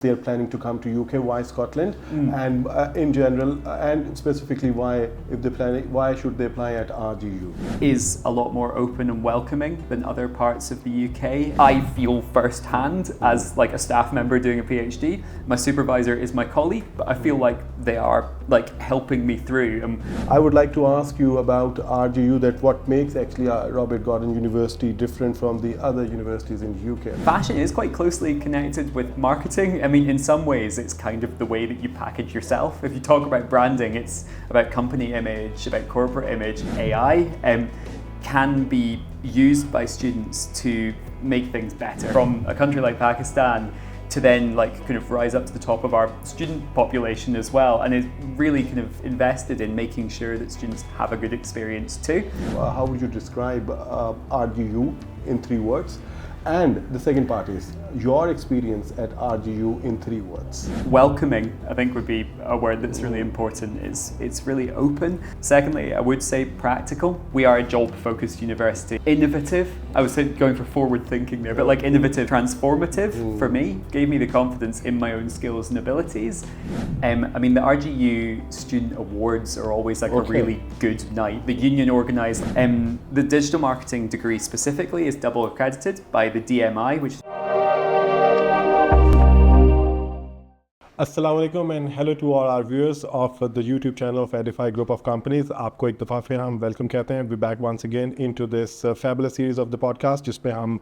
they're planning to come to UK, why Scotland, and in general, and specifically why, if they're planning, why should they apply at RGU? Is a lot more open and welcoming than other parts of the UK. I feel firsthand as like a staff member doing a PhD. My supervisor is my colleague, but I feel like they are like helping me through. I would like to ask you about RGU, that what makes actually Robert Gordon University different from the other universities in the UK? Fashion is quite closely connected with marketing. I mean, in some ways, it's kind of the way that you package yourself. If you talk about branding, it's about company image, about corporate image. AI can be used by students to make things better. From a country like Pakistan to then like kind of rise up to the top of our student population as well, and is really kind of invested in making sure that students have a good experience too. How would you describe RGU in 3 words? And the second part is your experience at RGU in 3 words. Welcoming, I think, would be a word that's really important. It's really open. Secondly, I would say practical. We are a job-focused university. Innovative, I was going for forward thinking there, but like innovative, transformative for me, gave me the confidence in my own skills and abilities. I mean, the RGU student awards are always like a really good night. The union organised. The digital marketing degree specifically is double accredited by the DMI, which Assalamu alaikum and hello to all our viewers of the YouTube channel of Edify Group of Companies. आपको एक दफ़ा फिर हम welcome कहते हैं. We're back once again into this fabulous series of the podcast जिसमें हम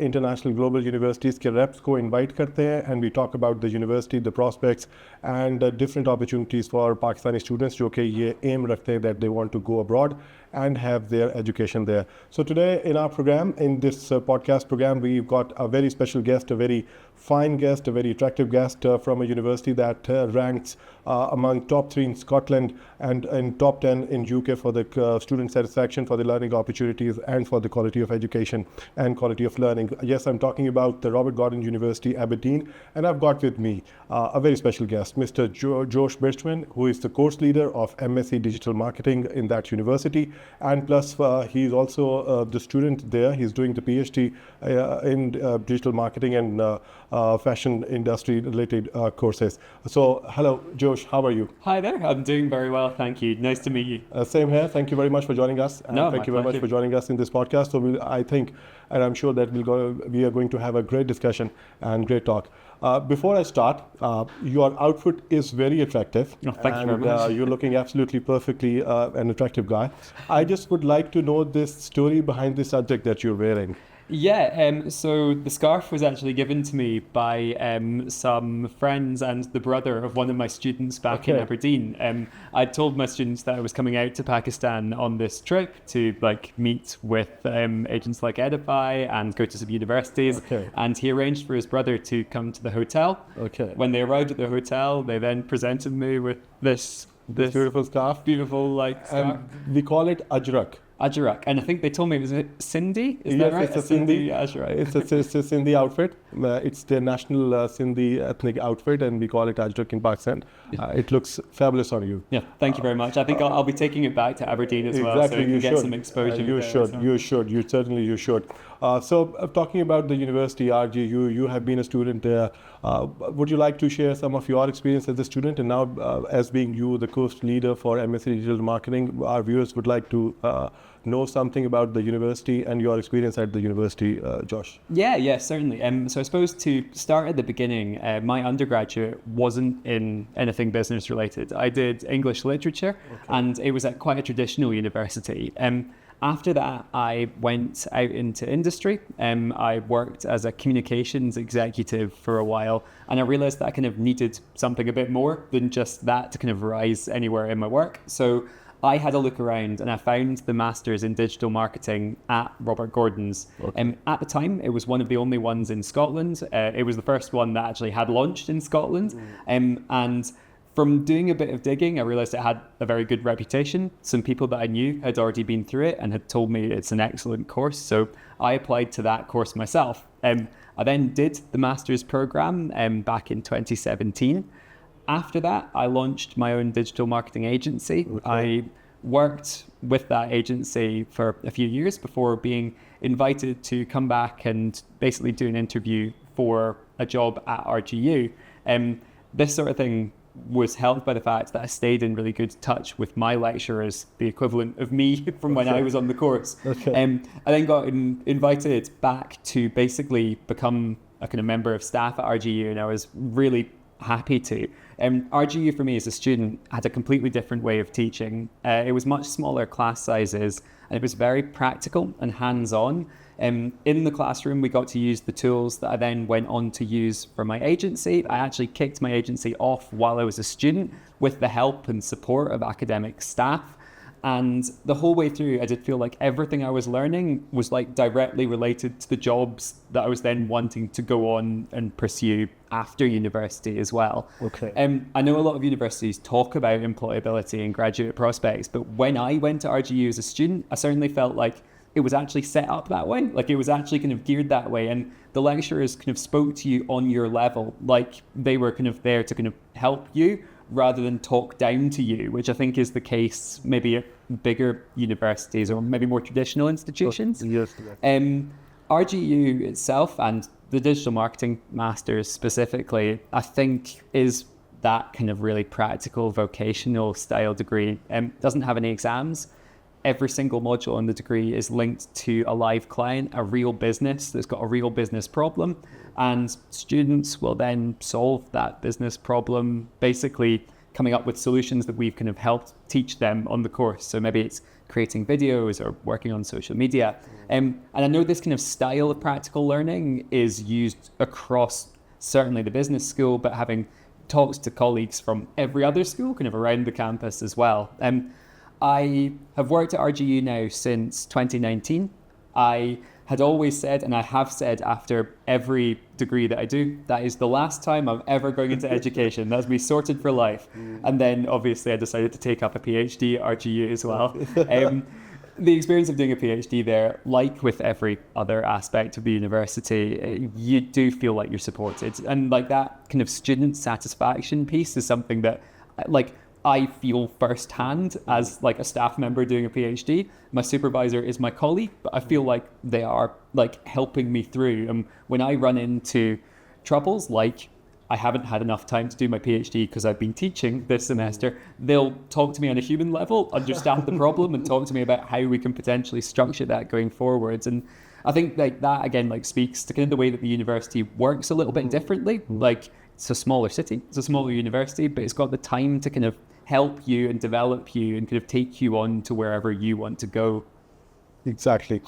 international global universities के reps को invite करते हैं and we talk about the university, the prospects and different opportunities for Pakistani students जो कि ये aim रखते हैं that they want to go abroad and have their education there. So today in our program, in this podcast program, we've got a very special guest, a very fine guest, a very attractive guest from a university that ranks among top 3 in Scotland and in top 10 in UK for the student satisfaction, for the learning opportunities and for the quality of education and quality of learning. Yes, I'm talking about the Robert Gordon University, Aberdeen, and I've got with me a very special guest, Mr. Josh Bircham, who is the course leader of MSc Digital Marketing in that university. And plus, he's also the student there. He's doing the PhD in digital marketing and fashion industry related courses. So, hello, Josh, how are you? Hi there, I'm doing very well, thank you. Nice to meet you. Same here. Thank you very much for joining us. Thank you very much for joining us in this podcast. So, I think, and I'm sure that we are going to have a great discussion and great talk. Before I start, your outfit is very attractive. Oh, thank you very much. You're looking absolutely perfectly an attractive guy. I just would like to know this story behind the subject that you're wearing. Yeah, so the scarf was actually given to me by some friends and the brother of one of my students back in Aberdeen. I told my students that I was coming out to Pakistan on this trip to like meet with agents like Edify and go to some universities. And he arranged for his brother to come to the hotel. When they arrived at the hotel, they then presented me with this beautiful scarf. Beautiful like scarf. And we call it Ajrak. Ajrak, and I think they told me it was a Sindhi. Is that right? It's a Sindhi. Ajrak. It's a Sindhi outfit. It's their national Sindhi ethnic outfit, and we call it Ajrak in Pakistan. It looks fabulous on you. Yeah, thank you very much. I think I'll be taking it back to Aberdeen as well, so you can get some exposure. You should. You certainly should. So, talking about the university RGU, you have been a student there. Would you like to share some of your experience as a student, and now as being you the course leader for MSc Digital Marketing, our viewers would like to know something about the university and your experience at the university, Josh? Yeah, certainly. So I suppose to start at the beginning, my undergraduate wasn't in anything business related. I did English literature, and it was at quite a traditional university. After that, I went out into industry. I worked as a communications executive for a while, and I realized that I kind of needed something a bit more than just that to kind of rise anywhere in my work. So I had a look around and I found the Masters in Digital Marketing at Robert Gordon's. At the time, it was one of the only ones in Scotland. It was the first one that actually had launched in Scotland. And from doing a bit of digging, I realized it had a very good reputation. Some people that I knew had already been through it and had told me it's an excellent course. So I applied to that course myself. I then did the Masters program back in 2017. After that, I launched my own digital marketing agency. I worked with that agency for a few years before being invited to come back and basically do an interview for a job at RGU. This sort of thing was helped by the fact that I stayed in really good touch with my lecturers, the equivalent of me from when I was on the course. I then got invited back to basically become a kind of member of staff at RGU, and I was really happy to. RGU for me as a student had a completely different way of teaching. It was much smaller class sizes, and it was very practical and hands-on. In the classroom, we got to use the tools that I then went on to use for my agency. I actually kicked my agency off while I was a student with the help and support of academic staff. And the whole way through, I did feel like everything I was learning was like directly related to the jobs that I was then wanting to go on and pursue after university as well. I know a lot of universities talk about employability and graduate prospects, but when I went to RGU as a student, I certainly felt like it was actually set up that way. Like it was actually kind of geared that way. And the lecturers kind of spoke to you on your level, like they were kind of there to kind of help you rather than talk down to you, which I think is the case maybe at bigger universities or maybe more traditional institutions. RGU itself and the digital marketing masters specifically, I think is that kind of really practical vocational style degree. Doesn't have any exams. Every single module in the degree is linked to a live client, a real business that's got a real business problem, and students will then solve that business problem, basically coming up with solutions that we've kind of helped teach them on the course. So maybe it's creating videos or working on social media. And I know this kind of style of practical learning is used across certainly the business school, but having talks to colleagues from every other school kind of around the campus as well. I have worked at RGU now since 2019. I had always said, and I have said after every degree that I do, that is the last time I'm ever going into education. That's me sorted for life. And then obviously I decided to take up a PhD at RGU as well. The experience of doing a PhD there, like with every other aspect of the university, you do feel like you're supported. And like that kind of student satisfaction piece is something that like I feel firsthand as like a staff member doing a PhD. My supervisor is my colleague, but I feel like they are like helping me through. And when I run into troubles, like I haven't had enough time to do my PhD because I've been teaching this semester, they'll talk to me on a human level, understand the problem, and talk to me about how we can potentially structure that going forwards. And I think like that again like speaks to kind of the way that the university works a little bit differently. Like it's a smaller city, it's a smaller university, but it's got the time to kind of help you and develop you and kind of take you on to wherever you want to go. Exactly.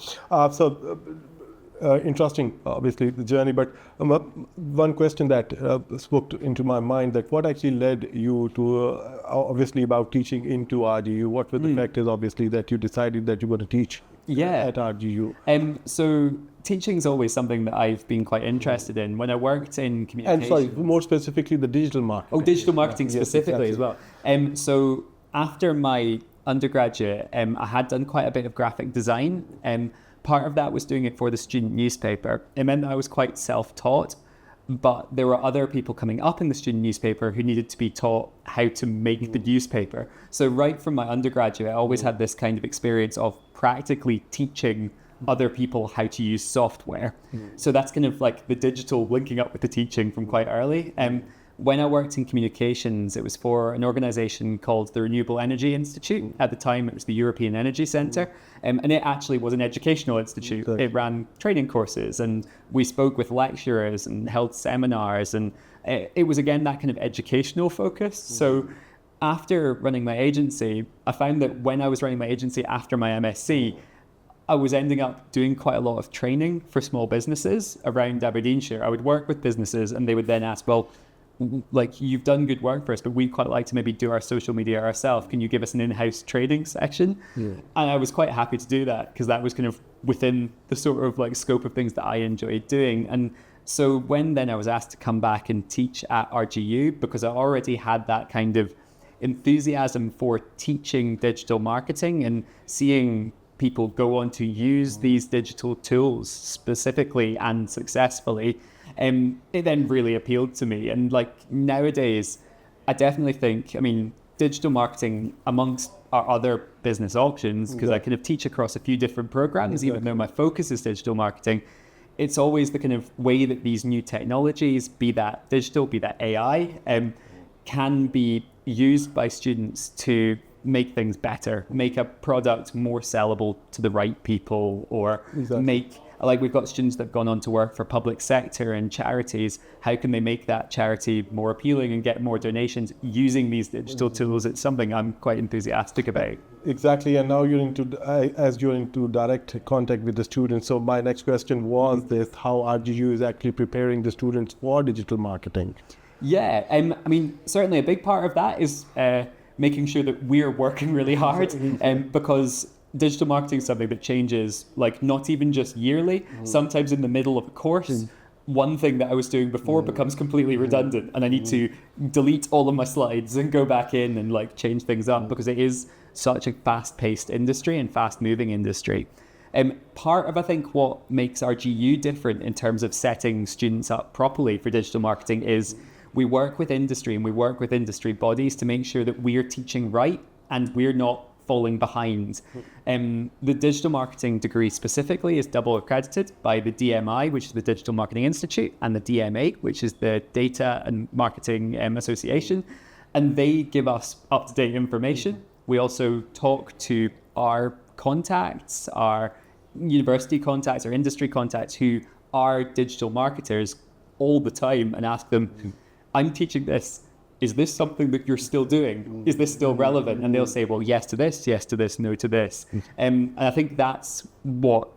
Interesting, obviously, the journey. But one question that spoke into my mind, that what actually led you to, obviously, about teaching into RGU, what were the factors, obviously, that you decided that you were to teach at RGU? So teaching is always something that I've been quite interested in. When I worked in communication... And sorry, more specifically, the digital marketing. Oh, digital marketing specifically as well. So after my undergraduate, I had done quite a bit of graphic design. Part of that was doing it for the student newspaper. It meant that I was quite self-taught, but there were other people coming up in the student newspaper who needed to be taught how to make the newspaper. So right from my undergraduate, I always had this kind of experience of practically teaching other people how to use software. So that's kind of like the digital linking up with the teaching from quite early. When I worked in communications, it was for an organization called the Renewable Energy Institute. At the time, it was the European Energy Centre. And it actually was an educational institute. It ran training courses, and we spoke with lecturers and held seminars. And it was, again, that kind of educational focus. So after running my agency, I found that when I was running my agency after my MSc, I was ending up doing quite a lot of training for small businesses around Aberdeenshire. I would work with businesses, and they would then ask, well, like, you've done good work for us, but we'd quite like to maybe do our social media ourselves. Can you give us an in-house training section? And I was quite happy to do that because that was kind of within the sort of like scope of things that I enjoyed doing. And so when then I was asked to come back and teach at RGU, because I already had that kind of enthusiasm for teaching digital marketing and seeing people go on to use these digital tools specifically and successfully, it then really appealed to me. And like nowadays, I definitely think, I mean, digital marketing amongst our other business options, because I kind of teach across a few different programs, even though my focus is digital marketing, it's always the kind of way that these new technologies, be that digital, be that AI, can be used by students to make things better, make a product more sellable to the right people, or make, like we've got students that have gone on to work for public sector and charities. How can they make that charity more appealing and get more donations using these digital tools? It's something I'm quite enthusiastic about. Exactly, and now you're into direct contact with the students. So my next question was this: how RGU is actually preparing the students for digital marketing? Yeah, I mean, certainly a big part of that is making sure that we're working really hard, because digital marketing is something that changes, like not even just yearly, sometimes in the middle of a course. One thing that I was doing before becomes completely redundant, and I need to delete all of my slides and go back in and like change things up, because it is such a fast-paced industry and fast-moving industry. Part of, I think, what makes RGU different in terms of setting students up properly for digital marketing is we work with industry and we work with industry bodies to make sure that we're teaching right and we're not falling behind. The digital marketing degree specifically is double accredited by the DMI, which is the Digital Marketing Institute, and the DMA, which is the Data and Marketing Association, and they give us up-to-date information. We also talk to our contacts, our university contacts, our industry contacts who are digital marketers all the time, and ask them, I'm teaching this. Is this something that you're still doing? Is this still relevant? And they'll say, well, yes to this, no to this. And I think that's what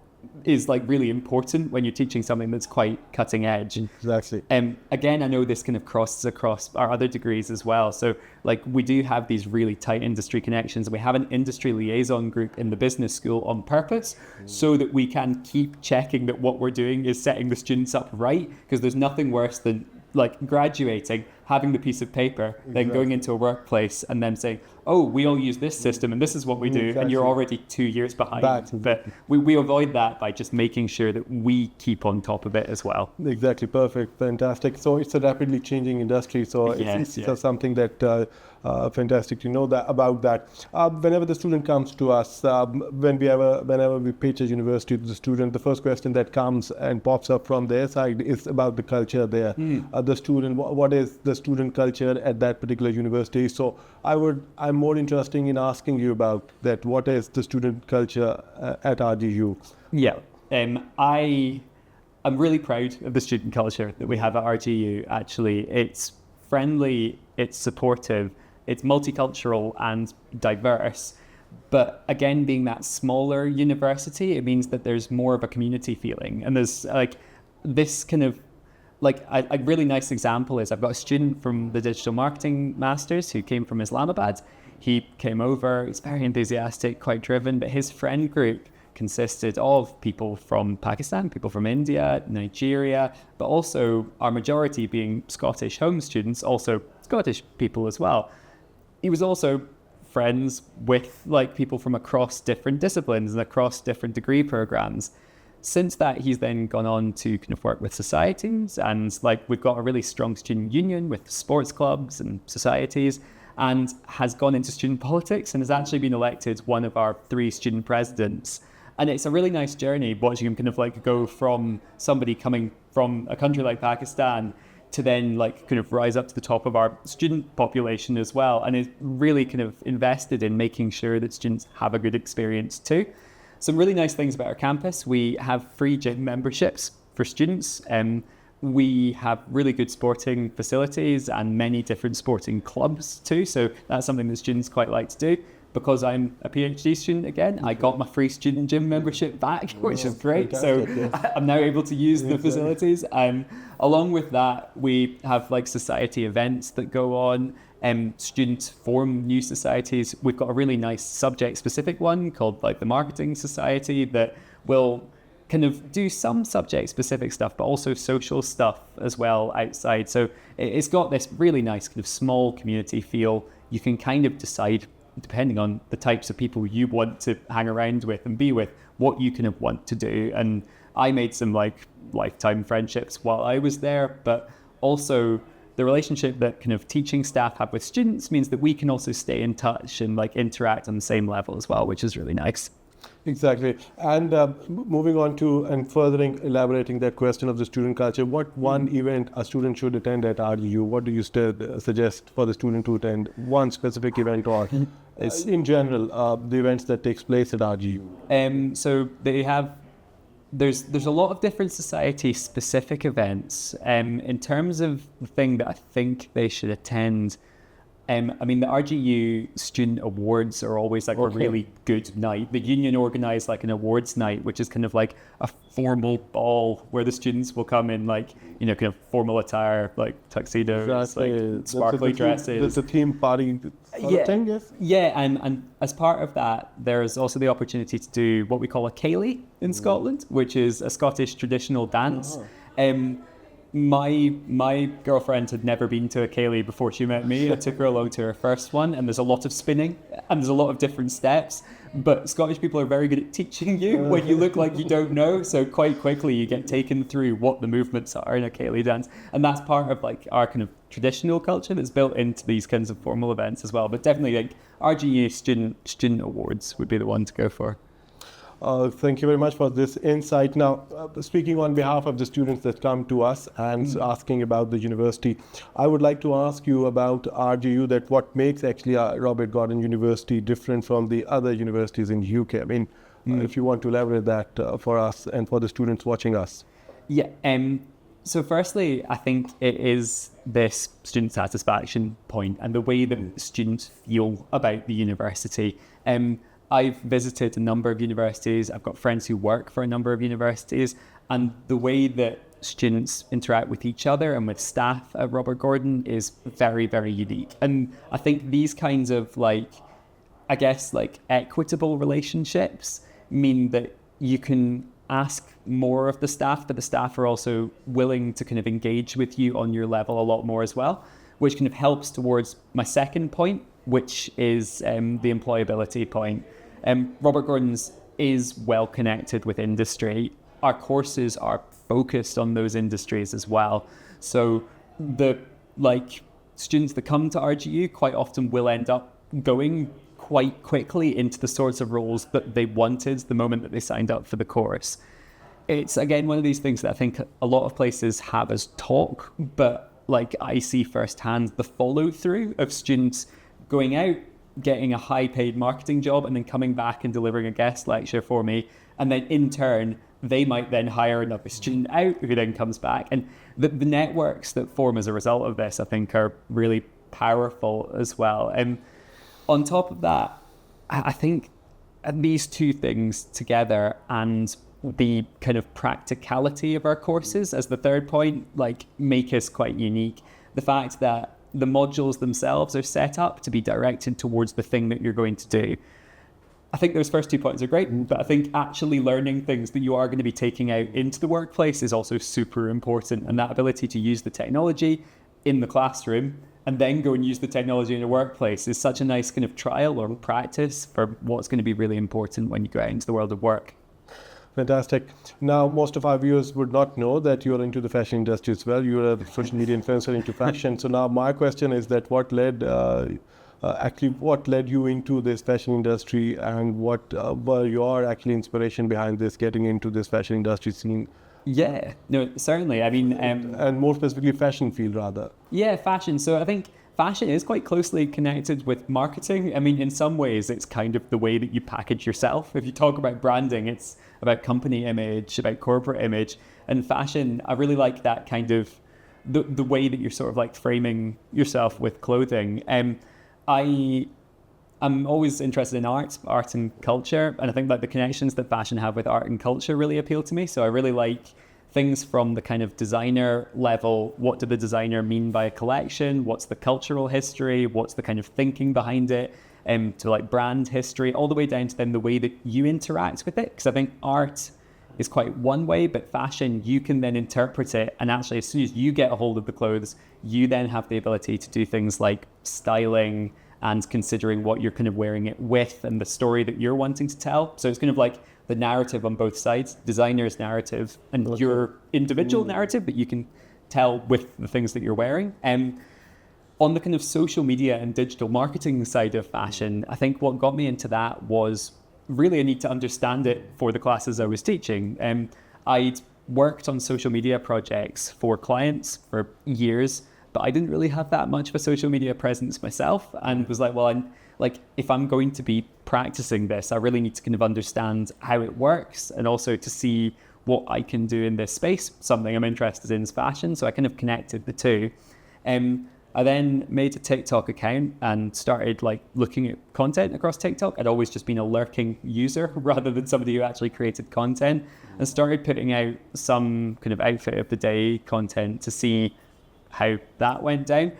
is like really important when you're teaching something that's quite cutting edge. Exactly. Again, I know this kind of crosses across our other degrees as well. So like we do have these really tight industry connections. We have an industry liaison group in the business school on purpose so that we can keep checking that what we're doing is setting the students up right, because there's nothing worse than like graduating, having the piece of paper, then going into a workplace and then saying, oh, we all use this system and this is what we do, and you're already 2 years behind. But we avoid that by just making sure that we keep on top of it as well. Exactly, perfect, fantastic. So it's a rapidly changing industry, so it's something that fantastic to know that about that. Whenever the student comes to us, whenever we pitch a university to the student, the first question that comes and pops up from their side is about the culture there. The student, what is the student culture at that particular university? So I'm more interested in asking you about that. What is the student culture at RGU? Yeah, I'm really proud of the student culture that we have at RGU. Actually, it's friendly, it's supportive, it's multicultural and diverse. But again, being that smaller university, it means that there's more of a community feeling. And there's like this kind of, like a really nice example is I've got a student from the Digital Marketing Masters who came from Islamabad. He came over, he's very enthusiastic, quite driven, but his friend group consisted of people from Pakistan, people from India, Nigeria, but also our majority being Scottish home students, also Scottish people as well. He was also friends with like people from across different disciplines and across different degree programs. Since that, he's then gone on to kind of work with societies, and like we've got a really strong student union with sports clubs and societies, and has gone into student politics and has actually been elected one of our 3 student presidents. And it's a really nice journey watching him kind of like go from somebody coming from a country like Pakistan to then like kind of rise up to the top of our student population as well, and is really kind of invested in making sure that students have a good experience too. Some really nice things about our campus: we have free gym memberships for students. We have really good sporting facilities and many different sporting clubs too. So that's something that students quite like to do. Because I'm a PhD student again, I got my free student gym membership back, which is great. So I'm now able to use the facilities. Along with that, we have like society events that go on. Students form new societies. We've got a really nice subject-specific one called like the Marketing Society that will kind of do some subject-specific stuff, but also social stuff as well outside. So it's got this really nice kind of small community feel. You can kind of decide, depending on the types of people you want to hang around with and be with, what you kind of want to do. And I made some like lifetime friendships while I was there, but also the relationship that kind of teaching staff have with students means that we can also stay in touch and like interact on the same level as well, which is really nice. Exactly. And moving on to and furthering elaborating that question of the student culture, what one event a student should attend at RGU? What do you suggest for the student to attend? One specific event or in general, the events that takes place at RGU? So they have there's a lot of different society specific events. In terms of the thing that I think they should attend, I mean, the RGU Student Awards are always like a really good night. The union organised like an awards night, which is kind of like a formal ball where the students will come in like, you know, kind of formal attire, like tuxedos, like sparkly dresses. There's a theme party thing, yes? Yeah, and as part of that, there's also the opportunity to do what we call a ceilidh in Scotland, which is a Scottish traditional dance. My girlfriend had never been to a ceilidh before she met me. I took her along to her first one, and there's a lot of spinning and there's a lot of different steps. But Scottish people are very good at teaching you when you look like you don't know. So quite quickly you get taken through what the movements are in a ceilidh dance, and that's part of like our kind of traditional culture that's built into these kinds of formal events as well. But definitely like RGU student awards would be the one to go for. Thank you very much for this insight. Now, speaking on behalf of the students that come to us and asking about the university, I would like to ask you about RGU, that what makes actually Robert Gordon University different from the other universities in the UK. I mean, if you want to elaborate that for us and for the students watching us. Yeah. So firstly, I think it is this student satisfaction point and the way that students feel about the university. I've visited a number of universities. I've got friends who work for a number of universities, and the way that students interact with each other and with staff at Robert Gordon is very, very unique. And I think these kinds of like, I guess like equitable relationships mean that you can ask more of the staff, but the staff are also willing to kind of engage with you on your level a lot more as well, which kind of helps towards my second point, which is the employability point. Robert Gordon's is well connected with industry. Our courses are focused on those industries as well. So the students that come to RGU quite often will end up going quite quickly into the sorts of roles that they wanted the moment that they signed up for the course. It's again one of these things that I think a lot of places have as talk, but like I see firsthand the follow through of students going out, getting a high paid marketing job and then coming back and delivering a guest lecture for me. And then in turn, they might then hire another student out who then comes back. And the networks that form as a result of this, I think, are really powerful as well. And on top of that, I think these two things together and the kind of practicality of our courses as the third point, like make us quite unique. The fact that the modules themselves are set up to be directed towards the thing that you're going to do. I think those first 2 points are great, but I think actually learning things that you are going to be taking out into the workplace is also super important. And that ability to use the technology in the classroom and then go and use the technology in the workplace is such a nice kind of trial or practice for what's going to be really important when you go out into the world of work. Fantastic. Now, most of our viewers would not know that you're into the fashion industry as well. You're a social media influencer into fashion. So now my question is that what led you into this fashion industry, and what were your actually inspiration behind this, getting into this fashion industry scene? Yeah, no, certainly. I mean... and more specifically fashion field rather. Yeah, fashion. So I think fashion is quite closely connected with marketing. I mean, in some ways, it's kind of the way that you package yourself. If you talk about branding, it's about company image, about corporate image. And fashion, I really like that kind of, the way that you're sort of like framing yourself with clothing. I'm always interested in art and culture. And I think like the connections that fashion have with art and culture really appeal to me. So I really like things from the kind of designer level. What did the designer mean by a collection? What's the cultural history? What's the kind of thinking behind it? To like brand history, all the way down to then the way that you interact with it. Because I think art is quite one way, but fashion, you can then interpret it. And actually, as soon as you get a hold of the clothes, you then have the ability to do things like styling and considering what you're kind of wearing it with and the story that you're wanting to tell. So it's kind of like the narrative on both sides, designer's narrative and your individual narrative that you can tell with the things that you're wearing. On the kind of social media and digital marketing side of fashion, I think what got me into that was really a need to understand it for the classes I was teaching. I'd worked on social media projects for clients for years, but I didn't really have that much of a social media presence myself, and was like, well, if I'm going to be practicing this, I really need to kind of understand how it works, and also to see what I can do in this space. Something I'm interested in is fashion, so I kind of connected the two. I then made a TikTok account and started looking at content across TikTok. I'd always just been a lurking user rather than somebody who actually created content, and started putting out some kind of outfit of the day content to see how that went down.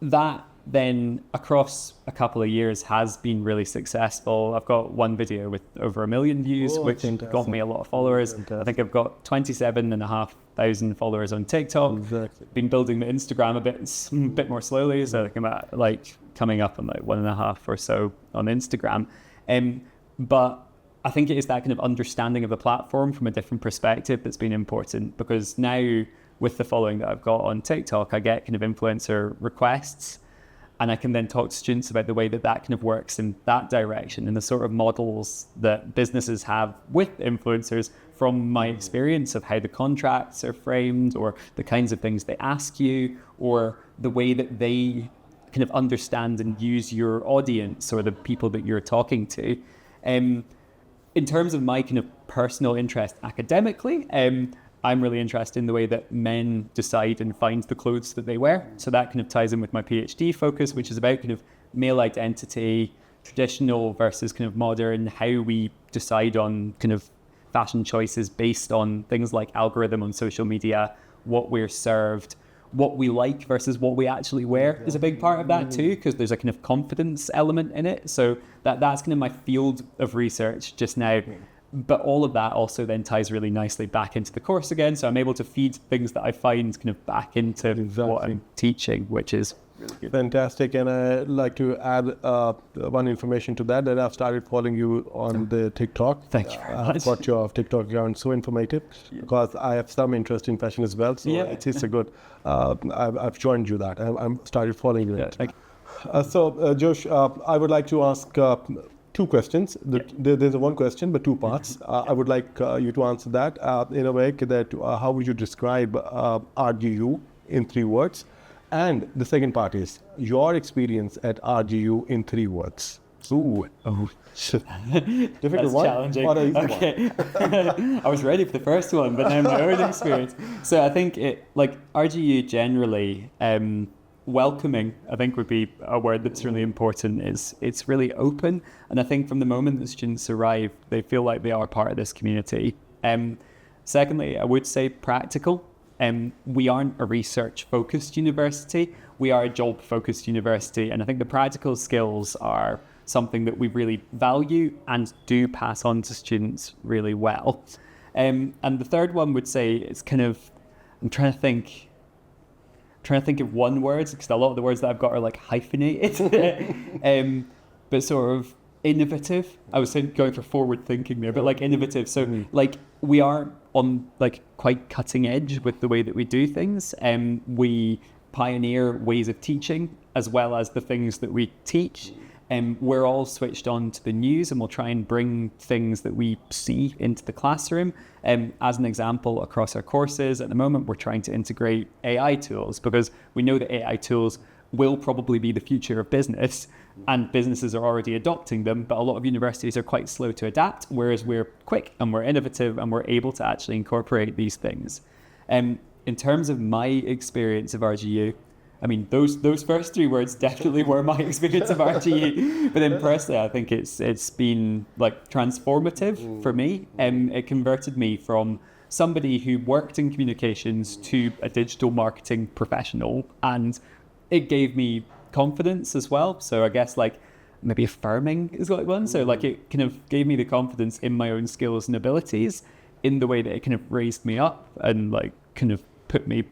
That then across a couple of years has been really successful. I've got one video with over 1 million views, which got me a lot of followers. I think I've got 27,500 followers on TikTok. Exactly. Been building the Instagram a bit more slowly, so I think I'm at coming up on 1.5 or so on Instagram. But I think it is that kind of understanding of the platform from a different perspective that's been important, because now with the following that I've got on TikTok, I get kind of influencer requests, and I can then talk to students about the way that kind of works in that direction, and the sort of models that businesses have with influencers from my experience of how the contracts are framed, or the kinds of things they ask you, or the way that they kind of understand and use your audience or the people that you're talking to. In terms of my kind of personal interest academically, I'm really interested in the way that men decide and find the clothes that they wear. So that kind of ties in with my PhD focus, which is about kind of male identity, traditional versus kind of modern, how we decide on kind of fashion choices based on things like algorithm on social media, what we're served, what we like versus what we actually wear is a big part of that too, because there's a kind of confidence element in it. So that's kind of my field of research just now. But all of that also then ties really nicely back into the course again. So I'm able to feed things that I find kind of back into what I'm teaching, which is really good. Fantastic. And I'd like to add one information to that I've started following you on the TikTok. Thank you very much. I've got your TikTok account so informative, because I have some interest in fashion as well. So it's a good, I've joined you that. I'm started following you. So Josh, I would like to ask two questions. There's one question, but two parts. I would like you to answer that in a way that how would you describe RGU in 3 words? And the second part is your experience at RGU in 3 words. Ooh. Oh, shit. Difficult That's one? challenging. Or an easy Okay. I was ready for the first one, but now my own experience. So I think RGU generally, welcoming, I think would be a word that's really important. It's really open, and I think from the moment that students arrive, they feel like they are part of this community. Secondly, I would say practical. We aren't a research-focused university. We are a job-focused university, and I think the practical skills are something that we really value and do pass on to students really well. And the third one would say it's kind of, I'm trying to think of one word, because a lot of the words that I've got are hyphenated, but sort of innovative. I was going for forward thinking there, but innovative. So we are on quite cutting edge with the way that we do things. We pioneer ways of teaching as well as the things that we teach. We're all switched on to the news, and we'll try and bring things that we see into the classroom. As an example, across our courses at the moment, we're trying to integrate AI tools, because we know that AI tools will probably be the future of business, and businesses are already adopting them, but a lot of universities are quite slow to adapt, whereas we're quick and we're innovative and we're able to actually incorporate these things. In terms of my experience of RGU, I mean, those first 3 words definitely were my experience of RGU. But then personally, I think it's been transformative for me. It converted me from somebody who worked in communications to a digital marketing professional, and it gave me confidence as well. So I guess maybe affirming is what it was. So it kind of gave me the confidence in my own skills and abilities, in the way that it kind of raised me up and kind of put me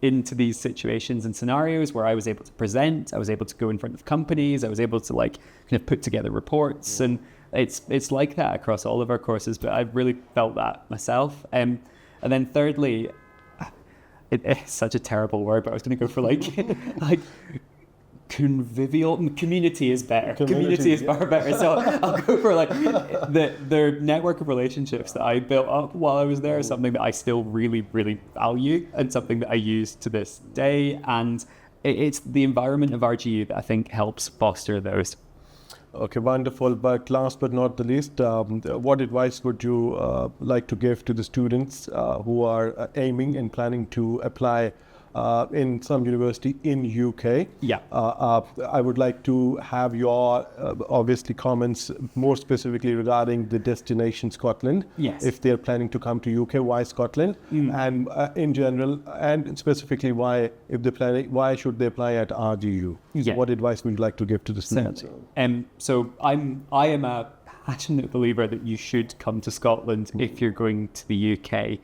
into these situations and scenarios where I was able to present, I was able to go in front of companies, I was able to kind of put together reports, and it's like that across all of our courses, but I've really felt that myself. And then thirdly, it's such a terrible word, but I was going to go for convivial. Community is better. Community is yeah. far better. So I'll go for like the network of relationships that I built up while I was there is something that I still really, really value and something that I use to this day. And it's the environment of RGU that I think helps foster those. Okay, wonderful. But last but not the least, what advice would you like to give to the students who are aiming and planning to apply in some university in UK? Yeah. I would like to have your obviously comments more specifically regarding the destination Scotland. Yes. If they're planning to come to UK, why Scotland? And in general, and specifically why, if they're planning, why should they apply at RGU? Yeah. What advice would you like to give to the students? So I am a passionate believer that you should come to Scotland if you're going to the UK.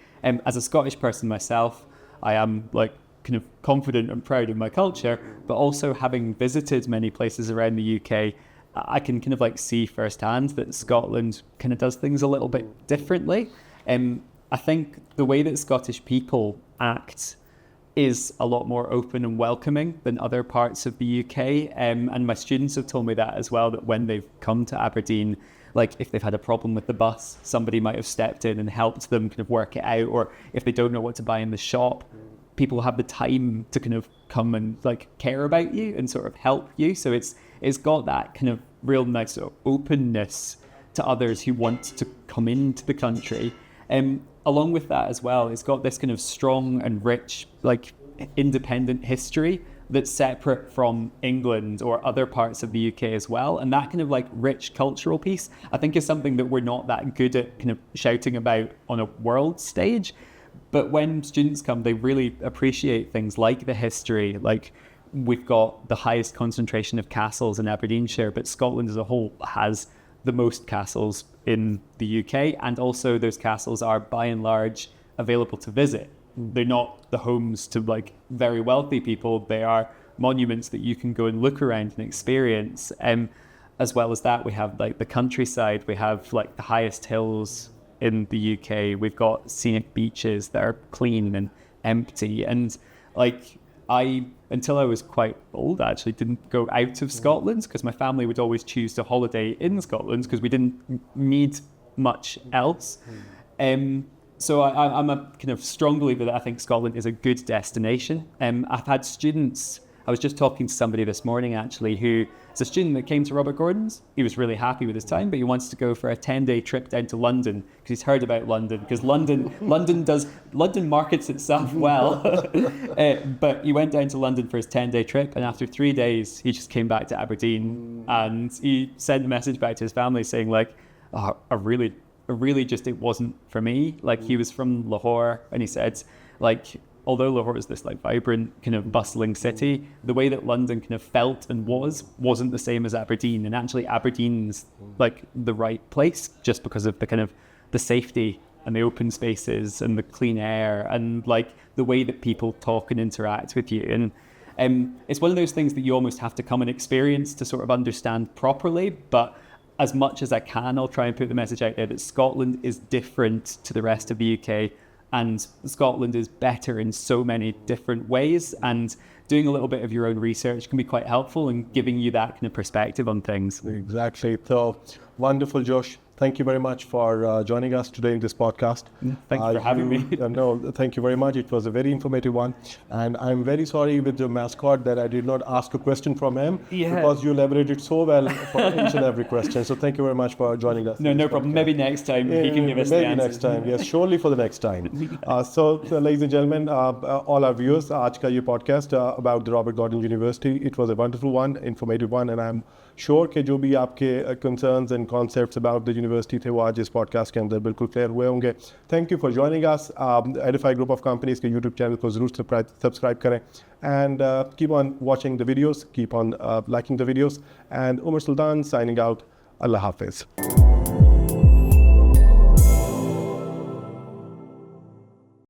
As a Scottish person myself, I am like kind of confident and proud of my culture, but also having visited many places around the UK, I can kind of like see firsthand that Scotland kind of does things a little bit differently. I think the way that Scottish people act is a lot more open and welcoming than other parts of the UK. And my students have told me that as well, that when they've come to Aberdeen, like if they've had a problem with the bus, somebody might have stepped in and helped them kind of work it out. Or if they don't know what to buy in the shop, people have the time to kind of come and like care about you and sort of help you. So it's got that kind of real nice sort of openness to others who want to come into the country. Along with that as well, it's got this kind of strong and rich, like independent history that's separate from England or other parts of the UK as well. And that kind of like rich cultural piece, I think is something that we're not that good at kind of shouting about on a world stage. But when students come, they really appreciate things like the history. Like we've got the highest concentration of castles in Aberdeenshire, but Scotland as a whole has the most castles in the UK. And also those castles are by and large available to visit. They're not the homes to like very wealthy people. They are monuments that you can go and look around and experience. As well as that, we have like the countryside. We have like the highest hills in the UK. We've got scenic beaches that are clean and empty. And like until I was quite old, I actually didn't go out of Scotland because my family would always choose to holiday in Scotland because we didn't need much else. So I'm a kind of strong believer that I think Scotland is a good destination. I've had students, I was just talking to somebody this morning actually who is a student that came to Robert Gordon's. He was really happy with his time, but he wants to go for a 10-day trip down to London because he's heard about London, because London markets itself well. But he went down to London for his 10-day trip, and after 3 days, he just came back to Aberdeen, and he sent a message back to his family saying like, oh, I really just, it wasn't for me. Like he was from Lahore, and he said like, although Lahore is this like vibrant kind of bustling city, the way that London kind of felt and wasn't the same as Aberdeen. And actually Aberdeen's like the right place just because of the kind of the safety and the open spaces and the clean air and like the way that people talk and interact with you. And it's one of those things that you almost have to come and experience to sort of understand properly. But as much as I can, I'll try and put the message out there that Scotland is different to the rest of the UK. And Scotland is better in so many different ways, and doing a little bit of your own research can be quite helpful in giving you that kind of perspective on things. Exactly. So wonderful, Josh. Thank you very much for joining us today in this podcast. Thank you for having me. No, thank you very much. It was a very informative one. And I'm very sorry with the mascot that I did not ask a question from him because you elaborated so well for each and every question. So thank you very much for joining us. No problem. Maybe next time he can give us the answer. Maybe next time. Yes, surely for the next time. So, ladies and gentlemen, all our viewers, आज का ये podcast about the Robert Gordon University. It was a wonderful one, informative one, and I'm sure कि जो भी आपके concerns and concepts about the university थे वो आज इस podcast के अंदर बिल्कुल clear हुए होंगे. Thank you for joining us. Edify Group of Companies के YouTube channel को ज़रूर subscribe करें. And keep on watching the videos, keep on liking the videos. And Omar Sultan signing out. Allah Hafiz.